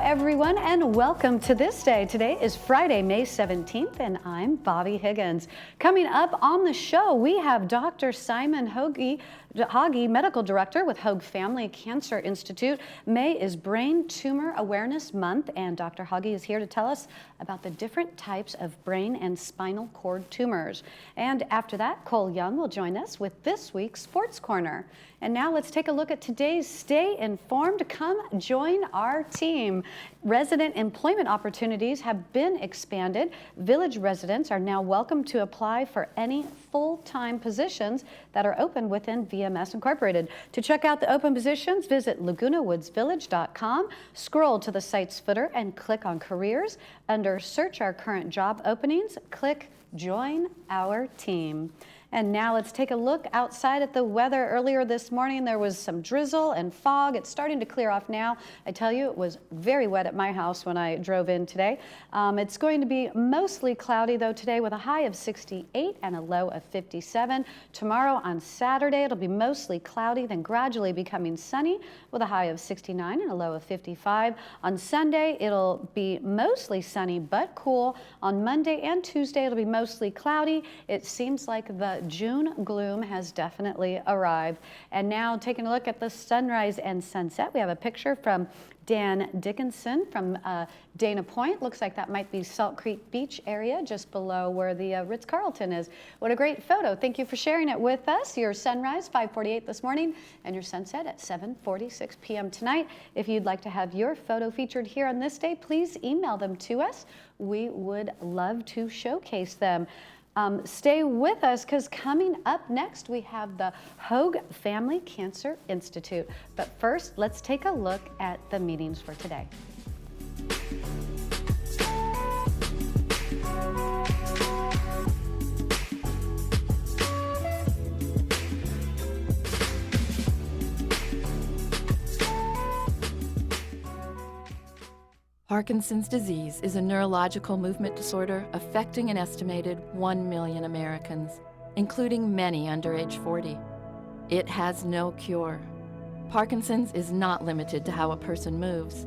everyone, and welcome to This Day. Today is Friday, May 17th, and I'm Bobby Higgins. Coming up on the show, we have Dr. Simon Hogge, Medical Director with Hoag Family Cancer Institute. May is Brain Tumor Awareness Month, and Dr. Hogge is here to tell us about the different types of brain and spinal cord tumors. And after that, Cole Young will join us with this week's Sports Corner. And now let's take a look at today's Stay Informed. Come join our team. Resident employment opportunities have been expanded. Village residents are now welcome to apply for any full-time positions that are open within VMS Incorporated. To check out the open positions, visit lagunawoodsvillage.com, scroll to the site's footer and click on Careers. Under Search Our Current Job Openings, click Join Our Team. And now let's take a look outside at the weather. Earlier this morning, there was some drizzle and fog. It's starting to clear off now. I tell you, it was very wet at my house when I drove in today. It's going to be mostly cloudy, though, today with a high of 68 and a low of 57. Tomorrow on Saturday, it'll be mostly cloudy, then gradually becoming sunny with a high of 69 and a low of 55. On Sunday, it'll be mostly sunny but cool. On Monday and Tuesday, it'll be mostly cloudy. It seems like the June gloom has definitely arrived. And now taking a look at the sunrise and sunset, we have a picture from Dan Dickinson from Dana Point. Looks like that might be Salt Creek Beach area just below where the Ritz-Carlton is. What a great photo. Thank you for sharing it with us. Your sunrise 5:48 this morning and your sunset at 7:46 p.m. tonight. If you'd like to have your photo featured here on This Day, please email them to us. We would love to showcase them. Stay with us because coming up next we have the Hoag Family Cancer Institute. But first, let's take a look at the meetings for today. Parkinson's disease is a neurological movement disorder affecting an estimated 1 million Americans, including many under age 40. It has no cure. Parkinson's is not limited to how a person moves.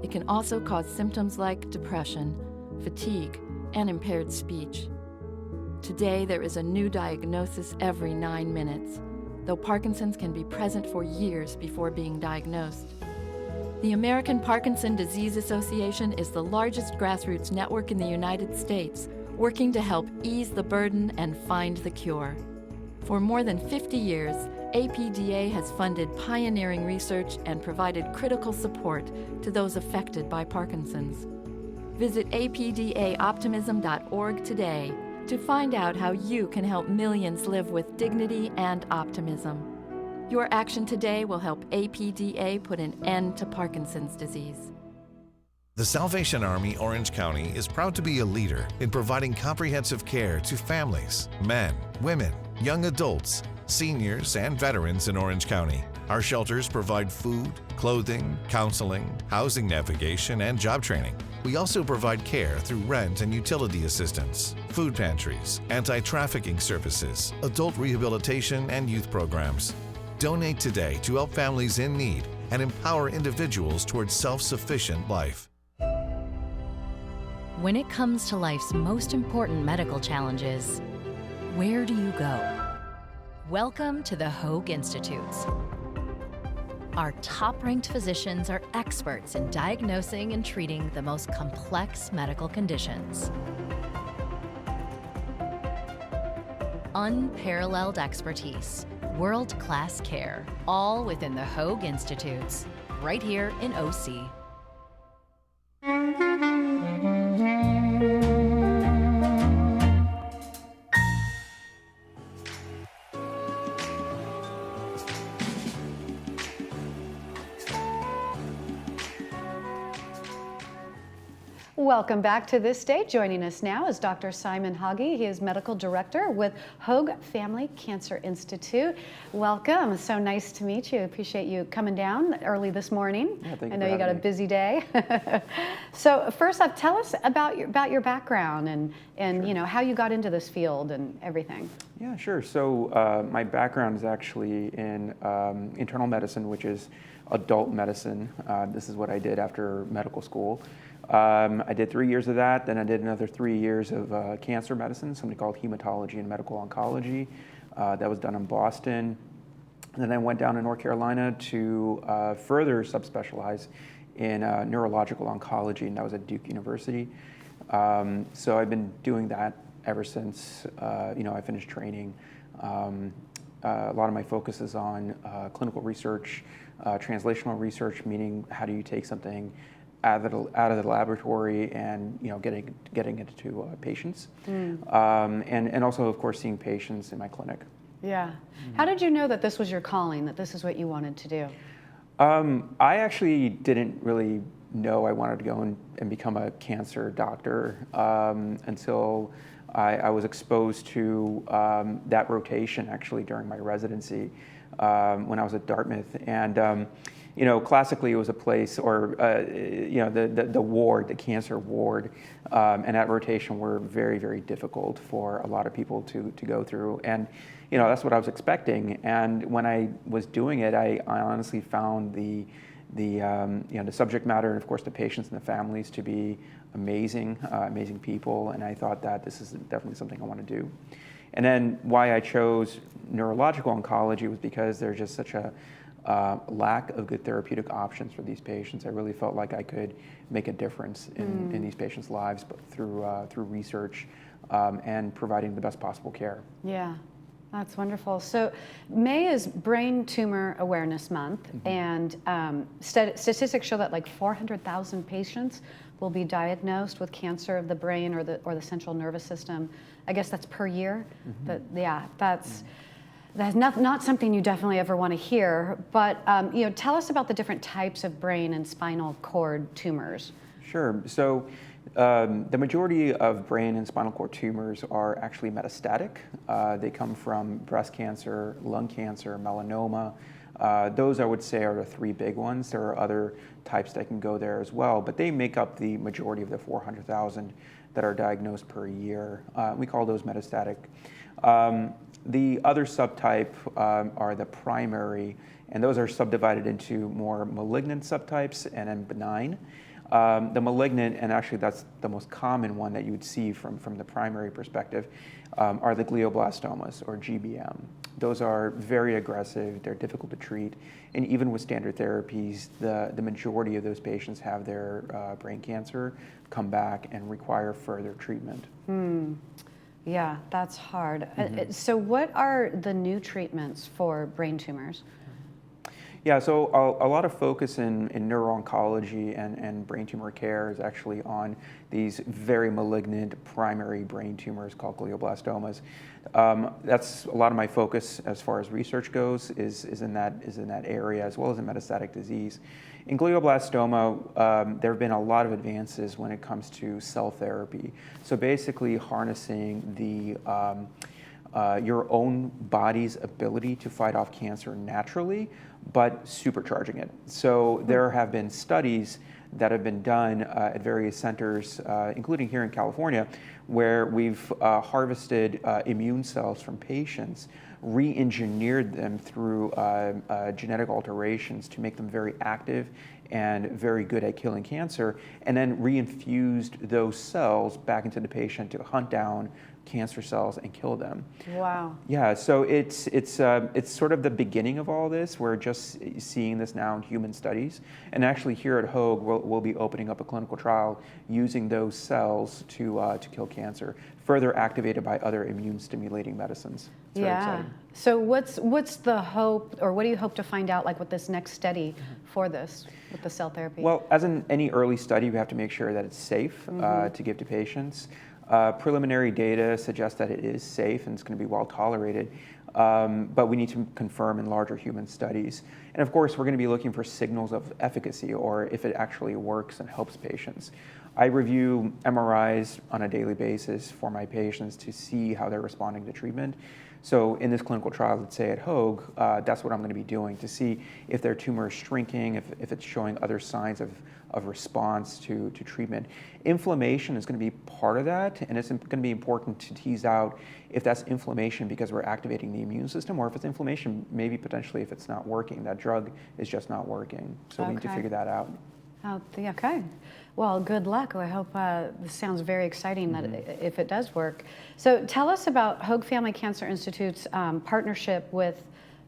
It can also cause symptoms like depression, fatigue, and impaired speech. Today, there is a new diagnosis every 9 minutes, though Parkinson's can be present for years before being diagnosed. The American Parkinson Disease Association is the largest grassroots network in the United States, working to help ease the burden and find the cure. For more than 50 years, APDA has funded pioneering research and provided critical support to those affected by Parkinson's. Visit apdaoptimism.org today to find out how you can help millions live with dignity and optimism. Your action today will help APDA put an end to Parkinson's disease. The Salvation Army Orange County is proud to be a leader in providing comprehensive care to families, men, women, young adults, seniors, and veterans in Orange County. Our shelters provide food, clothing, counseling, housing navigation, and job training. We also provide care through rent and utility assistance, food pantries, anti-trafficking services, adult rehabilitation, and youth programs. Donate today to help families in need and empower individuals towards self-sufficient life. When it comes to life's most important medical challenges, where do you go? Welcome to the Hoag Institutes. Our top-ranked physicians are experts in diagnosing and treating the most complex medical conditions. Unparalleled expertise, world-class care, all within the Hoag Institutes, right here in OC. Welcome back to This Day. Joining us now is Dr. Simon Hogge. He is Medical Director with Hoag Family Cancer Institute. Welcome. So nice to meet you. Appreciate you coming down early this morning. Yeah, thank you. I know you got a busy day. So first off, tell us about your background and Sure. you know how you got into this field and everything. Yeah, sure. So my background is actually in internal medicine, which is adult medicine. This is what I did after medical school. I did 3 years of that, then I did another 3 years of cancer medicine, something called hematology and medical oncology. That was done in Boston. And then I went down to North Carolina to further subspecialize in neurological oncology, and that was at Duke University. So I've been doing that ever since I finished training. A lot of my focus is on clinical research, translational research, meaning how do you take something out of the laboratory and getting it to patients, and also of course seeing patients in my clinic. Yeah. How did you know that this was your calling, that this is what you wanted to do? I actually didn't really know I wanted to go and become a cancer doctor until I was exposed to that rotation actually during my residency when I was at Dartmouth. And classically it was a place, or the ward, the cancer ward, and that rotation were very, very difficult for a lot of people to go through. And that's what I was expecting. And when I was doing it, I honestly found the subject matter, and of course the patients and the families, to be amazing people. And I thought that this is definitely something I want to do. And then why I chose neurological oncology was because there's just such a lack of good therapeutic options for these patients. I really felt like I could make a difference in these patients' lives, but through research and providing the best possible care. Yeah. That's wonderful. So May is Brain Tumor Awareness Month, and statistics show that like 400,000 patients will be diagnosed with cancer of the brain or the central nervous system. I guess that's per year. That's not something you definitely ever want to hear. But tell us about the different types of brain and spinal cord tumors. Sure. So the majority of brain and spinal cord tumors are actually metastatic. They come from breast cancer, lung cancer, melanoma. Those, I would say, are the three big ones. There are other types that can go there as well, but they make up the majority of the 400,000 that are diagnosed per year. We call those metastatic. The other subtype are the primary, and those are subdivided into more malignant subtypes and then benign. The malignant, and actually that's the most common one that you would see from the primary perspective, are the glioblastomas, or GBM. Those are very aggressive, they're difficult to treat, and even with standard therapies, the majority of those patients have their brain cancer come back and require further treatment. Yeah, that's hard. So what are the new treatments for brain tumors? Yeah, so a lot of focus in neuro-oncology and brain tumor care is actually on these very malignant primary brain tumors called glioblastomas. That's a lot of my focus as far as research goes, is in that area, as well as in metastatic disease. In glioblastoma, there have been a lot of advances when it comes to cell therapy. So basically harnessing your own body's ability to fight off cancer naturally, but supercharging it. So there have been studies that have been done at various centers, including here in California, where we've harvested immune cells from patients, re-engineered them through genetic alterations to make them very active and very good at killing cancer, and then reinfused those cells back into the patient to hunt down cancer cells and kill them. Wow. Yeah, so it's sort of the beginning of all this. We're just seeing this now in human studies, and actually here at Hoag, we'll be opening up a clinical trial using those cells to kill cancer, further activated by other immune-stimulating medicines. It's very exciting. So what's the hope, or what do you hope to find out, like with this next study for this, with the cell therapy? Well, as in any early study, we have to make sure that it's safe to give to patients. Preliminary data suggests that it is safe and it's going to be well tolerated, but we need to confirm in larger human studies. And of course, we're going to be looking for signals of efficacy, or if it actually works and helps patients. I review MRIs on a daily basis for my patients to see how they're responding to treatment. So in this clinical trial, let's say at Hoag, that's what I'm going to be doing to see if their tumor is shrinking, if it's showing other signs of response to treatment. Inflammation is going to be part of that, and it's going to be important to tease out if that's inflammation because we're activating the immune system, or if it's inflammation, maybe potentially if it's not working, that drug is just not working. So we need to figure that out. Okay. Well, good luck. I hope this sounds very exciting that if it does work. So tell us about Hoag Family Cancer Institute's partnership with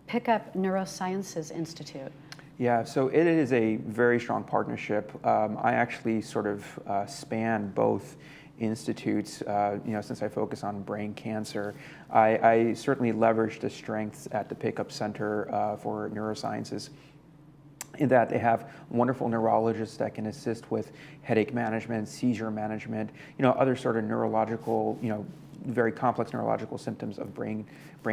Pickup Neurosciences Institute. Yeah, so it is a very strong partnership. I actually sort of span both institutes, since I focus on brain cancer. I certainly leverage the strengths at the Pickup Center for Neurosciences, in that they have wonderful neurologists that can assist with headache management, seizure management, other sort of neurological, very complex neurological symptoms of brain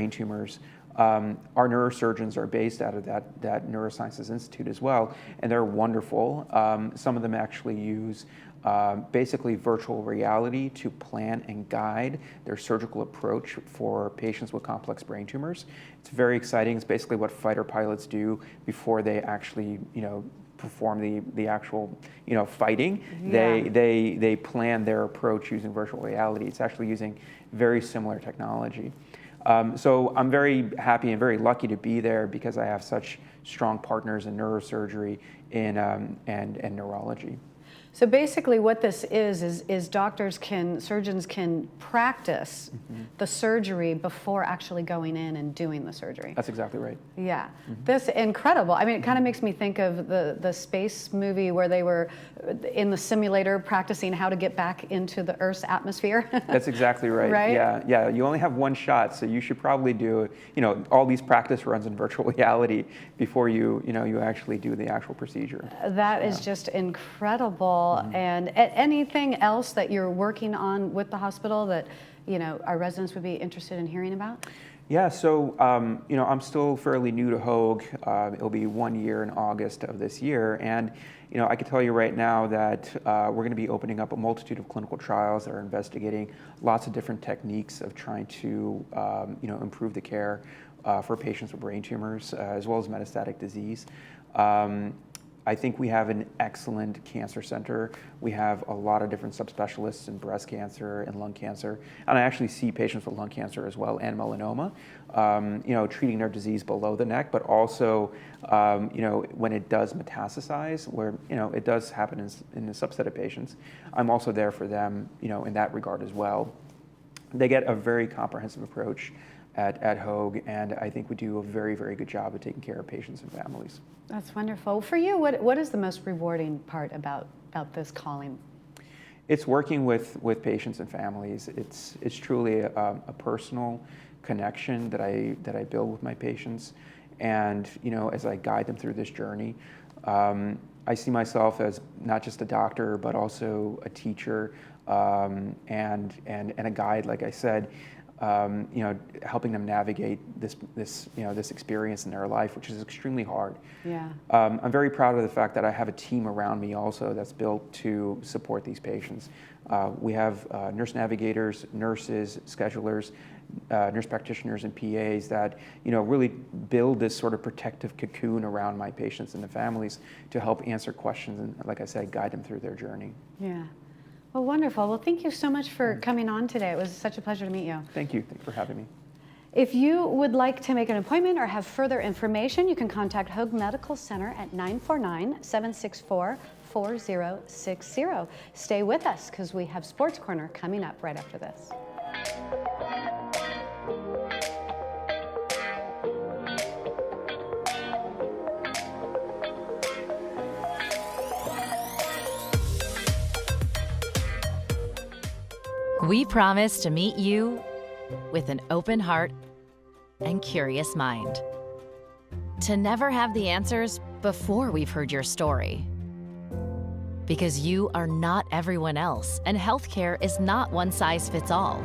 tumors. Our neurosurgeons are based out of that Neurosciences Institute as well, and they're wonderful. Some of them actually use basically virtual reality to plan and guide their surgical approach for patients with complex brain tumors. It's very exciting. It's basically what fighter pilots do before they actually, perform the actual, fighting. Yeah. They plan their approach using virtual reality. It's actually using very similar technology. So I'm very happy and very lucky to be there because I have such strong partners in neurosurgery and neurology. So basically what this is surgeons can practice the surgery before actually going in and doing the surgery. That's exactly right. Yeah, this incredible. I mean, it kind of makes me think of the space movie where they were in the simulator practicing how to get back into the Earth's atmosphere. That's exactly right. Right? Yeah. You only have one shot, so you should probably do, all these practice runs in virtual reality before you actually do the actual procedure. That is just incredible. And anything else that you're working on with the hospital that our residents would be interested in hearing about? Yeah, so I'm still fairly new to Hoag. It'll be 1 year in August of this year, and I can tell you right now that we're going to be opening up a multitude of clinical trials that are investigating lots of different techniques of trying to improve the care for patients with brain tumors as well as metastatic disease. I think we have an excellent cancer center. We have a lot of different subspecialists in breast cancer and lung cancer. And I actually see patients with lung cancer as well and melanoma, treating their disease below the neck, but also, when it does metastasize, where, it does happen in a subset of patients, I'm also there for them, in that regard as well. They get a very comprehensive approach at Hoag, and I think we do a very, very good job of taking care of patients and families. That's wonderful. For you, what is the most rewarding part about this calling? It's working with patients and families. It's truly a personal connection that I build with my patients, and as I guide them through this journey, I see myself as not just a doctor, but also a teacher and a guide, like I said. Helping them navigate this experience in their life, which is extremely hard. Yeah. I'm very proud of the fact that I have a team around me also that's built to support these patients. We have nurse navigators, nurses, schedulers, nurse practitioners, and PAs that really build this sort of protective cocoon around my patients and the families to help answer questions and, like I said, guide them through their journey. Yeah. Well, wonderful. Well, thank you so much for coming on today. It was such a pleasure to meet you. Thank you. Thanks for having me. If you would like to make an appointment or have further information, you can contact Hoag Medical Center at 949-764-4060. Stay with us because we have Sports Corner coming up right after this. We promise to meet you with an open heart and curious mind. To never have the answers before we've heard your story. Because you are not everyone else, and healthcare is not one size fits all.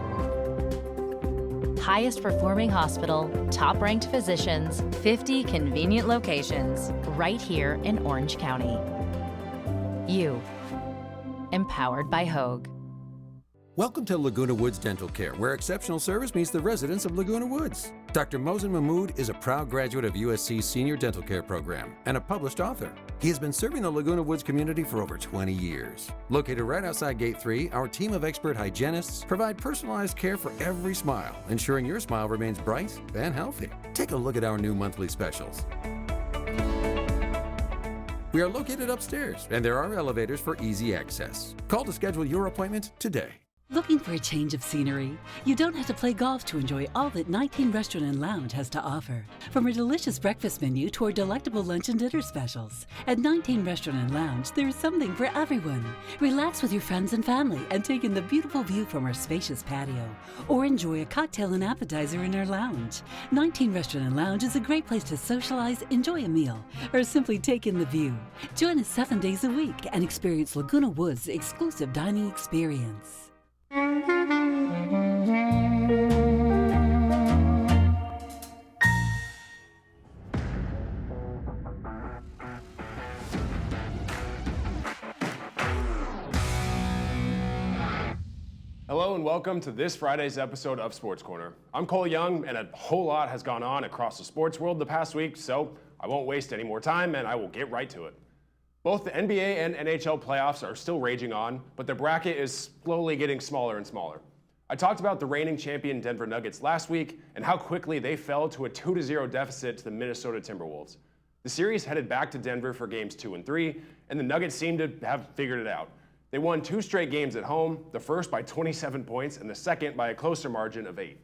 Highest performing hospital, top ranked physicians, 50 convenient locations, right here in Orange County. You, empowered by Hoag. Welcome to Laguna Woods Dental Care, where exceptional service meets the residents of Laguna Woods. Dr. Mohsen Mahmood is a proud graduate of USC's Senior Dental Care Program and a published author. He has been serving the Laguna Woods community for over 20 years. Located right outside Gate 3, our team of expert hygienists provide personalized care for every smile, ensuring your smile remains bright and healthy. Take a look at our new monthly specials. We are located upstairs, and there are elevators for easy access. Call to schedule your appointment today. Looking for a change of scenery? You don't have to play golf to enjoy all that 19 Restaurant and Lounge has to offer. From a delicious breakfast menu to our delectable lunch and dinner specials. At 19 Restaurant and Lounge, there is something for everyone. Relax with your friends and family and take in the beautiful view from our spacious patio. Or enjoy a cocktail and appetizer in our lounge. 19 Restaurant and Lounge is a great place to socialize, enjoy a meal, or simply take in the view. Join us 7 days a week and experience Laguna Woods' exclusive dining experience. Hello and welcome to this Friday's episode of Sports Corner. I'm Cole Young, and a whole lot has gone on across the sports world the past week, so I won't waste any more time and I will get right to it. Both the NBA and NHL playoffs are still raging on, but the bracket is slowly getting smaller and smaller. I talked about the reigning champion Denver Nuggets last week and how quickly they fell to a 2-0 deficit to the Minnesota Timberwolves. The series headed back to Denver for games 2 and 3, and the Nuggets seemed to have figured it out. They won 2 straight games at home, the first by 27 points and the second by a closer margin of 8.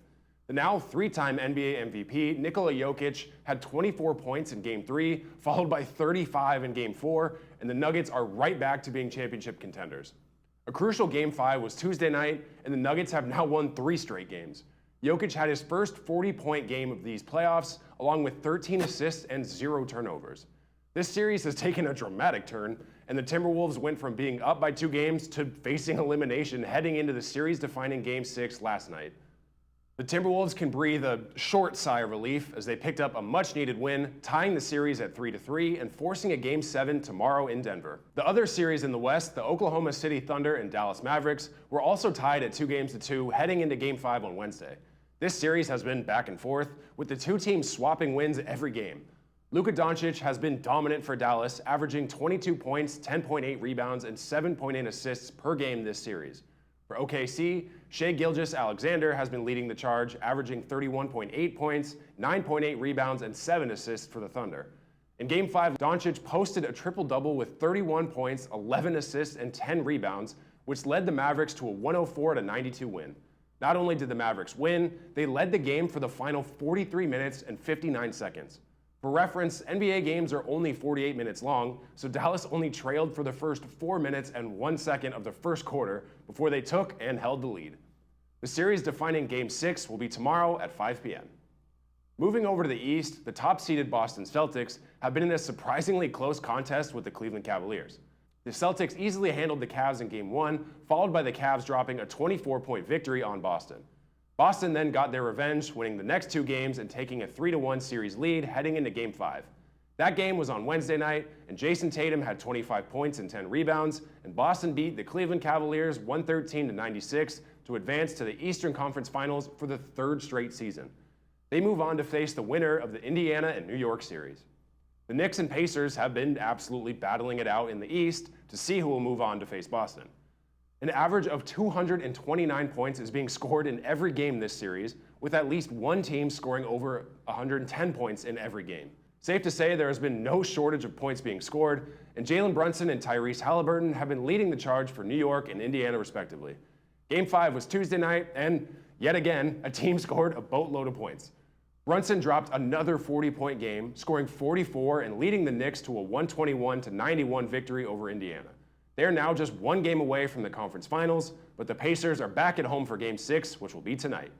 The now 3-time NBA MVP, Nikola Jokic, had 24 points in Game 3, followed by 35 in Game 4, and the Nuggets are right back to being championship contenders. A crucial Game 5 was Tuesday night, and the Nuggets have now won 3 straight games. Jokic had his first 40-point game of these playoffs, along with 13 assists and 0 turnovers. This series has taken a dramatic turn, and the Timberwolves went from being up by 2 games to facing elimination heading into the series-defining Game 6 last night. The Timberwolves can breathe a short sigh of relief as they picked up a much-needed win, tying the series at 3-3 and forcing a Game 7 tomorrow in Denver. The other series in the West, the Oklahoma City Thunder and Dallas Mavericks, were also tied at 2-2 heading into Game 5 on Wednesday. This series has been back and forth, with the 2 teams swapping wins every game. Luka Doncic has been dominant for Dallas, averaging 22 points, 10.8 rebounds, and 7.8 assists per game this series. For OKC, Shai Gilgeous-Alexander has been leading the charge, averaging 31.8 points, 9.8 rebounds, and 7 assists for the Thunder. In Game 5, Doncic posted a triple-double with 31 points, 11 assists, and 10 rebounds, which led the Mavericks to a 104-92 win. Not only did the Mavericks win, they led the game for the final 43 minutes and 59 seconds. For reference, NBA games are only 48 minutes long, so Dallas only trailed for the first 4 minutes and 1 second of the first quarter before they took and held the lead. The series-defining Game 6 will be tomorrow at 5 p.m. Moving over to the East, the top-seeded Boston Celtics have been in a surprisingly close contest with the Cleveland Cavaliers. The Celtics easily handled the Cavs in Game 1, followed by the Cavs dropping a 24-point victory on Boston. Boston then got their revenge, winning the next 2 games and taking a 3-1 series lead heading into Game 5. That game was on Wednesday night, and Jason Tatum had 25 points and 10 rebounds, and Boston beat the Cleveland Cavaliers 113-96 to advance to the Eastern Conference Finals for the 3rd straight season. They move on to face the winner of the Indiana and New York series. The Knicks and Pacers have been absolutely battling it out in the East to see who will move on to face Boston. An average of 229 points is being scored in every game this series, with at least one team scoring over 110 points in every game. Safe to say there has been no shortage of points being scored, and Jalen Brunson and Tyrese Halliburton have been leading the charge for New York and Indiana respectively. Game 5 was Tuesday night, and yet again, a team scored a boatload of points. Brunson dropped another 40-point game, scoring 44 and leading the Knicks to a 121-91 victory over Indiana. They are now just 1 game away from the conference finals, but the Pacers are back at home for Game 6, which will be tonight.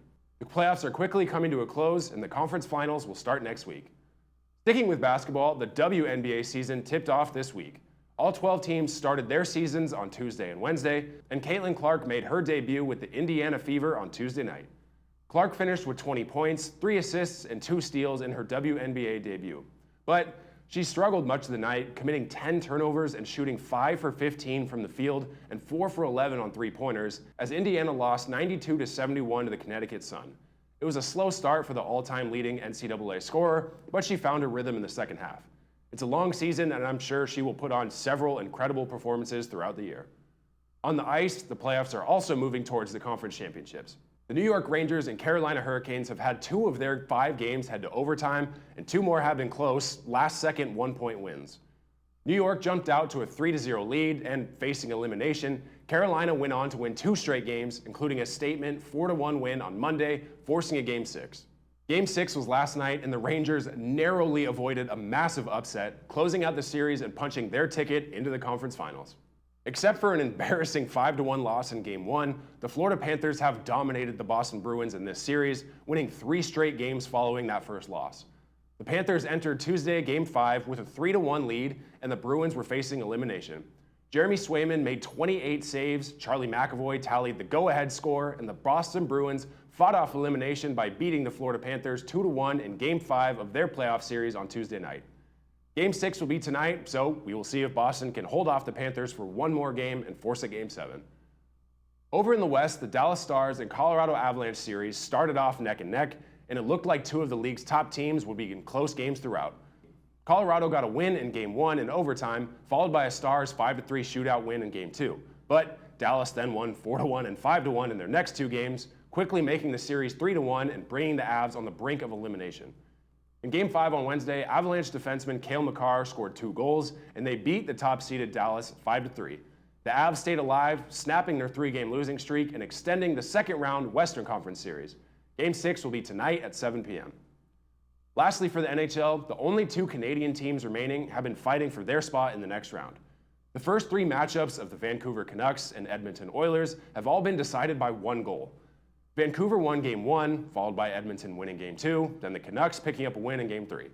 The playoffs are quickly coming to a close, and the conference finals will start next week. Sticking with basketball, the WNBA season tipped off this week. All 12 teams started their seasons on Tuesday and Wednesday, and Caitlin Clark made her debut with the Indiana Fever on Tuesday night. Clark finished with 20 points, 3 assists, and 2 steals in her WNBA debut. But She struggled much of the night, committing 10 turnovers and shooting 5 for 15 from the field and 4 for 11 on three-pointers, as Indiana lost 92-71 to the Connecticut Sun. It was a slow start for the all-time leading NCAA scorer, but she found her rhythm in the second half. It's a long season, and I'm sure she will put on several incredible performances throughout the year. On the ice, the playoffs are also moving towards the conference championships. The New York Rangers and Carolina Hurricanes have had 2 of their 5 games head to overtime, and 2 more have been close, last-second one-point wins. New York jumped out to a 3-0 lead, and facing elimination, Carolina went on to win 2 straight games, including a statement 4-1 win on Monday, forcing a Game 6. Game 6 was last night, and the Rangers narrowly avoided a massive upset, closing out the series and punching their ticket into the conference finals. Except for an embarrassing 5-1 loss in Game 1, the Florida Panthers have dominated the Boston Bruins in this series, winning 3 straight games following that first loss. The Panthers entered Tuesday Game 5 with a 3-1 lead, and the Bruins were facing elimination. Jeremy Swayman made 28 saves, Charlie McAvoy tallied the go-ahead score, and the Boston Bruins fought off elimination by beating the Florida Panthers 2-1 in Game 5 of their playoff series on Tuesday night. Game 6 will be tonight, so we will see if Boston can hold off the Panthers for one more game and force a Game 7. Over in the West, the Dallas Stars and Colorado Avalanche series started off neck and neck, and it looked like 2 of the league's top teams would be in close games throughout. Colorado got a win in Game 1 in overtime, followed by a Stars 5-3 shootout win in Game 2. But Dallas then won 4-1 and 5-1 in their next 2 games, quickly making the series 3-1 and bringing the Avs on the brink of elimination. In Game 5 on Wednesday, Avalanche defenseman Cale Makar scored 2 goals, and they beat the top-seeded Dallas 5-3. The Avs stayed alive, snapping their 3-game losing streak and extending the second-round Western Conference Series. Game 6 will be tonight at 7 p.m. Lastly, for the NHL, the only 2 Canadian teams remaining have been fighting for their spot in the next round. The first 3 matchups of the Vancouver Canucks and Edmonton Oilers have all been decided by 1 goal. Vancouver won Game 1, followed by Edmonton winning Game 2, then the Canucks picking up a win in Game 3.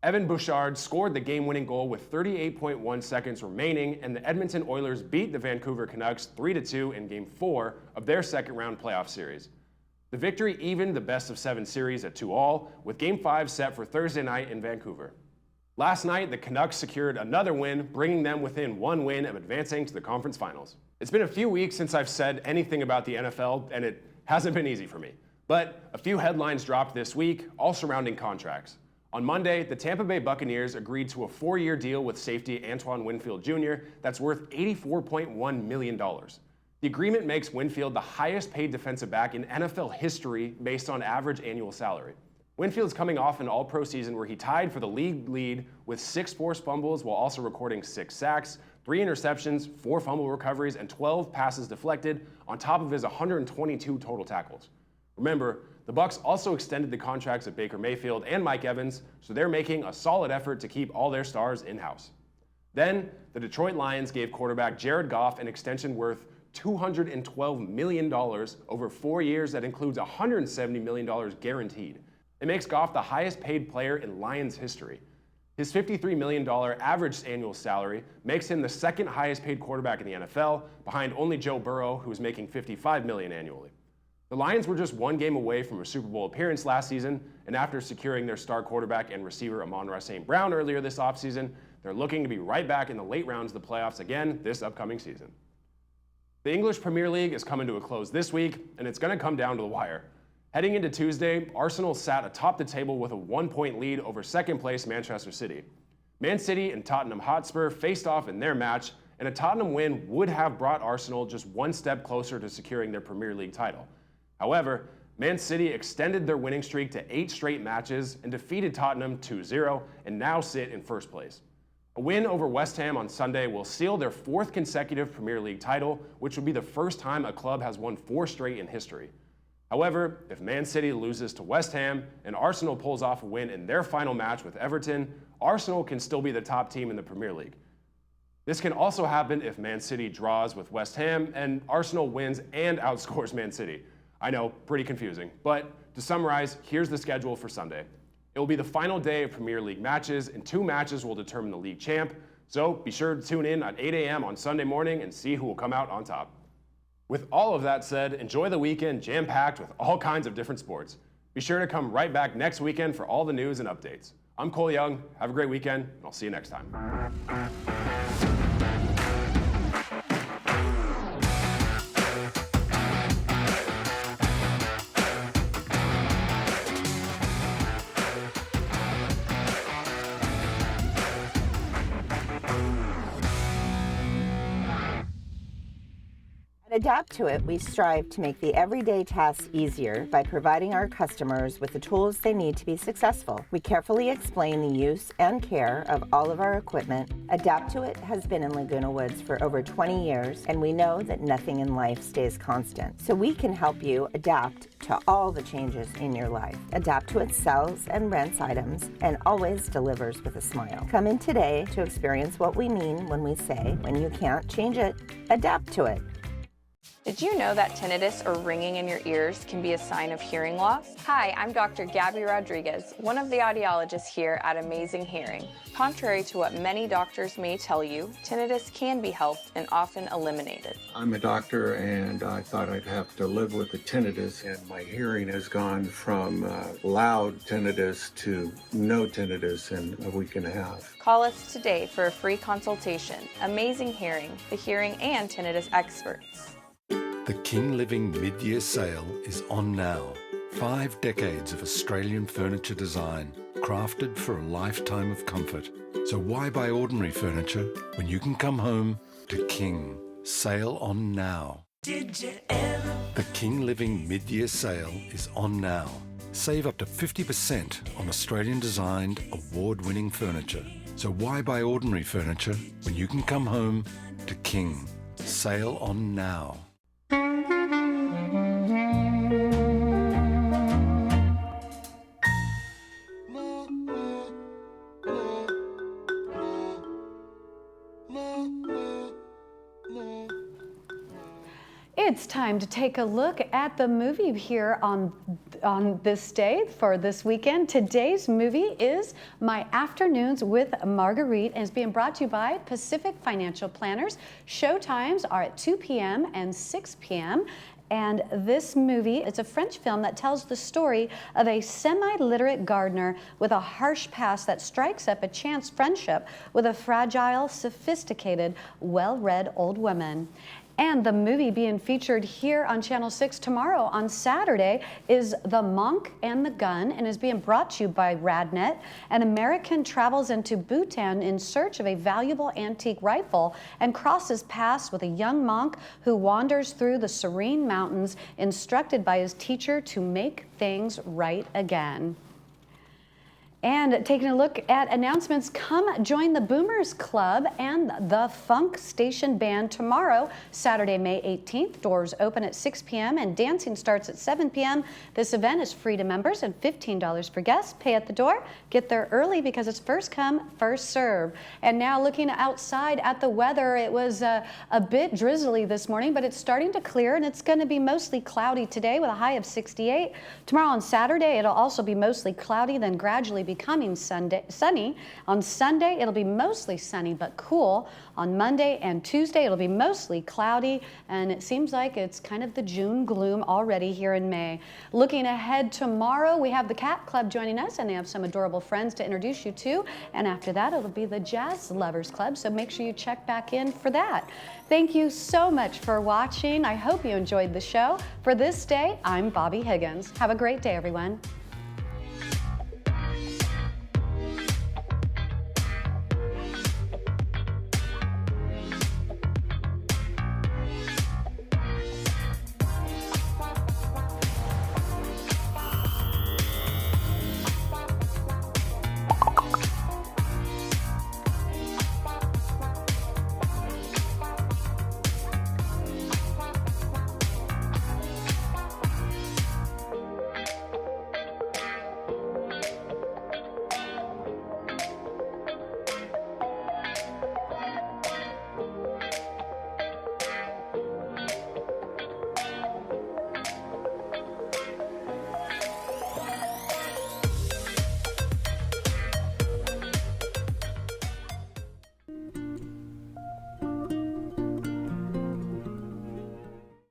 Evan Bouchard scored the game-winning goal with 38.1 seconds remaining, and the Edmonton Oilers beat the Vancouver Canucks 3-2 in Game 4 of their second-round playoff series. The victory evened the best-of-7 series at 2-2, with Game 5 set for Thursday night in Vancouver. Last night, the Canucks secured another win, bringing them within 1 win of advancing to the conference finals. It's been a few weeks since I've said anything about the NFL, and it hasn't been easy for me. But a few headlines dropped this week, all surrounding contracts. On Monday, the Tampa Bay Buccaneers agreed to a 4-year deal with safety Antoine Winfield Jr. that's worth $84.1 million. The agreement makes Winfield the highest paid defensive back in NFL history based on average annual salary. Winfield's coming off an all-pro season where he tied for the league lead with 6 forced fumbles while also recording 6 sacks, 3 interceptions, 4 fumble recoveries, and 12 passes deflected, on top of his 122 total tackles. Remember, the Bucs also extended the contracts of Baker Mayfield and Mike Evans, so they're making a solid effort to keep all their stars in-house. Then, the Detroit Lions gave quarterback Jared Goff an extension worth $212 million over 4 years that includes $170 million guaranteed. It makes Goff the highest paid player in Lions history. His $53 million average annual salary makes him the second highest paid quarterback in the NFL, behind only Joe Burrow, who is making $55 million annually. The Lions were just 1 game away from a Super Bowl appearance last season, and after securing their star quarterback and receiver Amon-Ra St. Brown earlier this offseason, they're looking to be right back in the late rounds of the playoffs again this upcoming season. The English Premier League is coming to a close this week, and it's going to come down to the wire. Heading into Tuesday, Arsenal sat atop the table with a 1-point lead over second-place Manchester City. Man City and Tottenham Hotspur faced off in their match, and a Tottenham win would have brought Arsenal just 1 step closer to securing their Premier League title. However, Man City extended their winning streak to 8 straight matches and defeated Tottenham 2-0 and now sit in first place. A win over West Ham on Sunday will seal their 4th consecutive Premier League title, which would be the first time a club has won 4 straight in history. However, if Man City loses to West Ham and Arsenal pulls off a win in their final match with Everton, Arsenal can still be the top team in the Premier League. This can also happen if Man City draws with West Ham and Arsenal wins and outscores Man City. I know, pretty confusing, but to summarize, here's the schedule for Sunday. It will be the final day of Premier League matches, and 2 matches will determine the league champ, so be sure to tune in at 8 a.m. on Sunday morning and see who will come out on top. With all of that said, enjoy the weekend jam-packed with all kinds of different sports. Be sure to come right back next weekend for all the news and updates. I'm Cole Young. Have a great weekend, and I'll see you next time. At Adapt to It, we strive to make the everyday tasks easier by providing our customers with the tools they need to be successful. We carefully explain the use and care of all of our equipment. Adapt to It has been in Laguna Woods for over 20 years, and we know that nothing in life stays constant. So we can help you adapt to all the changes in your life. Adapt to It sells and rents items and always delivers with a smile. Come in today to experience what we mean when we say, when you can't change it, adapt to it. Did you know that tinnitus or ringing in your ears can be a sign of hearing loss? Hi, I'm Dr. Gabby Rodriguez, one of the audiologists here at Amazing Hearing. Contrary to what many doctors may tell you, tinnitus can be helped and often eliminated. I'm a doctor and I thought I'd have to live with the tinnitus, and my hearing has gone from loud tinnitus to no tinnitus in a week and a half. Call us today for a free consultation. Amazing Hearing, the hearing and tinnitus experts. The King Living mid-year sale is on now. 5 decades of Australian furniture design, crafted for a lifetime of comfort. So why buy ordinary furniture when you can come home to King? Sale on now. Did you ever? The King Living mid-year sale is on now. Save up to 50% on Australian designed, award-winning furniture. So why buy ordinary furniture when you can come home to King? Sale on now. It's time to take a look at the movie here on this day for this weekend. Today's movie is My Afternoons with Marguerite and is being brought to you by Pacific Financial Planners. Show times are at 2 p.m. and 6 p.m. And this movie, it's a French film that tells the story of a semi-literate gardener with a harsh past that strikes up a chance friendship with a fragile, sophisticated, well-read old woman. And the movie being featured here on Channel 6 tomorrow on Saturday is The Monk and the Gun and is being brought to you by Radnet. An American travels into Bhutan in search of a valuable antique rifle and crosses paths with a young monk who wanders through the serene mountains, instructed by his teacher to make things right again. And taking a look at announcements, come join the Boomers Club and the Funk Station Band tomorrow, Saturday, May 18th. Doors open at 6 p.m. and dancing starts at 7 p.m. This event is free to members and $15 for guests. Pay at the door. Get there early because it's first come, first serve. And now looking outside at the weather, it was a bit drizzly this morning, but it's starting to clear and it's going to be mostly cloudy today with a high of 68. Tomorrow on Saturday, it'll also be mostly cloudy, then gradually becoming sunny. On Sunday, it'll be mostly sunny but cool. On Monday and Tuesday, it'll be mostly cloudy, and it seems like it's kind of the June gloom already here in May. Looking ahead tomorrow, we have the Cat Club joining us, and they have some adorable friends to introduce you to. And after that, it'll be the Jazz Lovers Club, so make sure you check back in for that. Thank you so much for watching. I hope you enjoyed the show. For This Day, I'm Bobby Higgins. Have a great day, everyone.